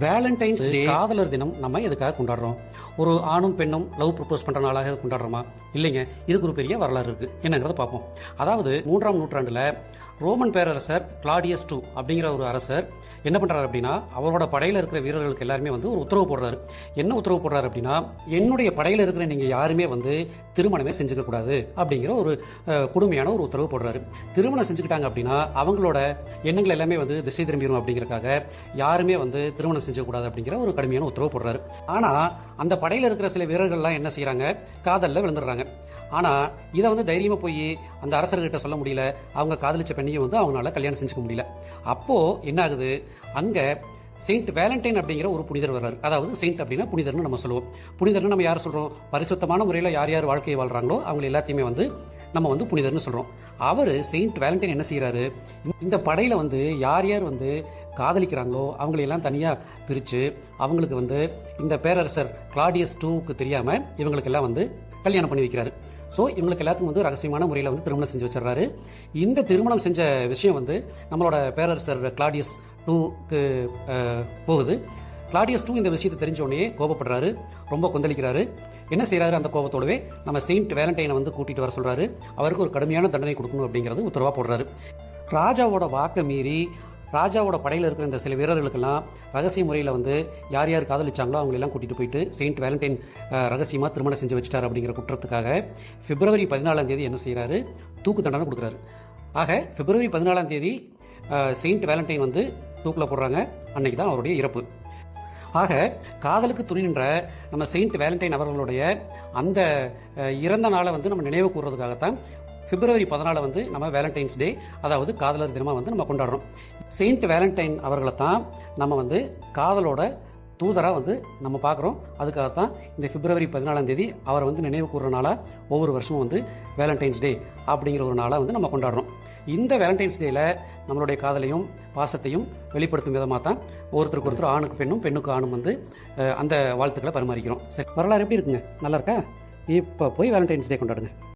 Valentine's டே காதலர் தினம் நம்ம எதுக்காக கொண்டாடுறோம்? ஒரு ஆணும் பெண்ணும் லவ் ப்ரப்போஸ் பண்ற நாளாக கொண்டாடுறோமா? இல்லைங்க. இதுக்கு ஒரு பெரிய வரலாறு இருக்கு. என்னங்கிறத பார்ப்போம். அதாவது 3ஆம் நூற்றாண்டுல ரோமன் பேரரசர் கிளாடியஸ் II அப்படிங்கிற ஒரு அரசர் என்ன பண்றாரு அப்படின்னா, அவரோட படையில இருக்கிற வீரர்களுக்கு எல்லாருமே வந்து ஒரு உத்தரவு போடுறாரு. என்ன உத்தரவு போடுறாரு அப்படின்னா, என்னுடைய படையில இருக்கிற நீங்க யாருமே வந்து திருமணமே செஞ்சுக்க கூடாது அப்படிங்கிற ஒரு கொடுமையான ஒரு உத்தரவு போடுறாரு. திருமணம் செஞ்சுக்கிட்டாங்க அப்படின்னா அவங்களோட எண்ணங்கள் எல்லாமே வந்து திசை திரும்பிடும் அப்படிங்கறக்காக யாருமே வந்து திருமணம் செஞ்சக்கூடாது அப்படிங்கிற ஒரு கடுமையான உத்தரவு போடுறாரு. ஆனா அந்த படையில இருக்கிற சில வீரர்கள்லாம் என்ன செய்யறாங்க, காதல்ல விழுந்துடுறாங்க. ஆனா இதை வந்து தைரியமா போய் அந்த அரசர்கிட்ட சொல்ல முடியல. அவங்க காதலிச்ச பெண்ணையும் வந்து அவங்களால கல்யாணம் செஞ்சுக்க முடியல. அப்போ என்ன ஆகுது, அங்க செயின்ட் வேலண்டைன் அப்படிங்கிற ஒரு புனிதர் வர்றாரு. அதாவது செயின்ட் அப்படின்னா புனிதர்னு நம்ம சொல்லுவோம். புனிதர்னு நம்ம யார் சொல்றோம்? பரிசுத்தமான முறையில் யார் யார் வாழ்க்கையை வாழ்றாங்களோ அவங்க எல்லாத்தையுமே வந்து நம்ம வந்து புனிதர்னு சொல்றோம். அவரு செயின்ட் வேலண்டைன் என்ன செய்யறாரு, இந்த படையில வந்து யார் யார் வந்து காதலிக்கிறாங்களோ அவங்களையெல்லாம் தனியா பிரிச்சு அவங்களுக்கு வந்து இந்த பேரரசர் கிளாடியஸ் IIக்கு தெரியாம இவங்களுக்கெல்லாம் வந்து கல்யாணம் பண்ணி வைக்கிறாரு. ஸோ இவங்களுக்கு எல்லாத்துக்கும் வந்து ரகசியமான முறையில் வந்து திருமணம் செஞ்சு வச்சிடறாரு. இந்த திருமணம் செஞ்ச விஷயம் வந்து நம்மளோட பேரரசர் கிளாடியஸ் IIக்கு போகுது. கிளாடியஸ் II இந்த விஷயத்தை தெரிஞ்சோடனே கோபப்படுறாரு, ரொம்ப கொந்தளிக்கிறாரு. என்ன செய்யறாரு, அந்த கோபத்தோடவே நம்ம செயின்ட் வேலண்டைனை வந்து கூட்டிட்டு வர சொல்றாரு. அவருக்கு ஒரு கடுமையான தண்டனை கொடுக்கணும் அப்படிங்கிறது உத்தரவா போடுறாரு. ராஜாவோட வாக்கை மீறி ராஜாவோட படையில் இருக்கிற இந்த சில வீரர்களுக்கெல்லாம் ரகசிய முறையில் வந்து யார் யார் காதலிச்சாங்களோ அவங்களெல்லாம் கூட்டிட்டு போயிட்டு செயின்ட் வேலண்டைன் ரகசியமாக திருமணம் செஞ்சு வச்சுட்டார் அப்படிங்கிற குற்றத்துக்காக பிப்ரவரி 14ஆம் தேதி என்ன செய்யறாரு, தூக்கு தண்டனை கொடுக்குறாரு. ஆக பிப்ரவரி 14ஆம் தேதி செயின்ட் வேலண்டைன் வந்து தூக்கில் போடுறாங்க. அன்னைக்கு தான் அவருடைய இறப்பு. ஆக காதலுக்கு துணை நின்ற நம்ம செயின்ட் வேலண்டைன் அவர்களுடைய அந்த இறந்த நாளை வந்து நம்ம நினைவு கூறுறதுக்காகத்தான் பிப்ரவரி 14 வந்து நம்ம வேலண்டைன்ஸ் டே, அதாவது காதலர் தினமாக வந்து நம்ம கொண்டாடுறோம். செயின்ட் வேலண்டைன் அவர்களை தான் நம்ம வந்து காதலோட தூதராக வந்து நம்ம பார்க்குறோம். அதுக்காகத்தான் இந்த பிப்ரவரி 14ஆம் தேதி அவரை வந்து நினைவு கூறுற நாளாக ஒவ்வொரு வருஷமும் வந்து வேலண்டைன்ஸ் டே அப்படிங்கிற ஒரு நாளாக வந்து நம்ம கொண்டாடுறோம். இந்த வேலண்டைன்ஸ் டேல நம்மளுடைய காதலையும் பாசத்தையும் வெளிப்படுத்தும் விதமாக தான் ஒருத்தருக்கு ஒருத்தர், ஆணுக்கு பெண்ணும் பெண்ணுக்கு ஆணும் வந்து அந்த வாழ்த்துக்களை பரிமாறிக்கிறோம். சரி, வரலாறு எப்படி இருக்குங்க? நல்லா இருக்கா? இப்போ போய் வேலண்டைன்ஸ் டே கொண்டாடுங்க.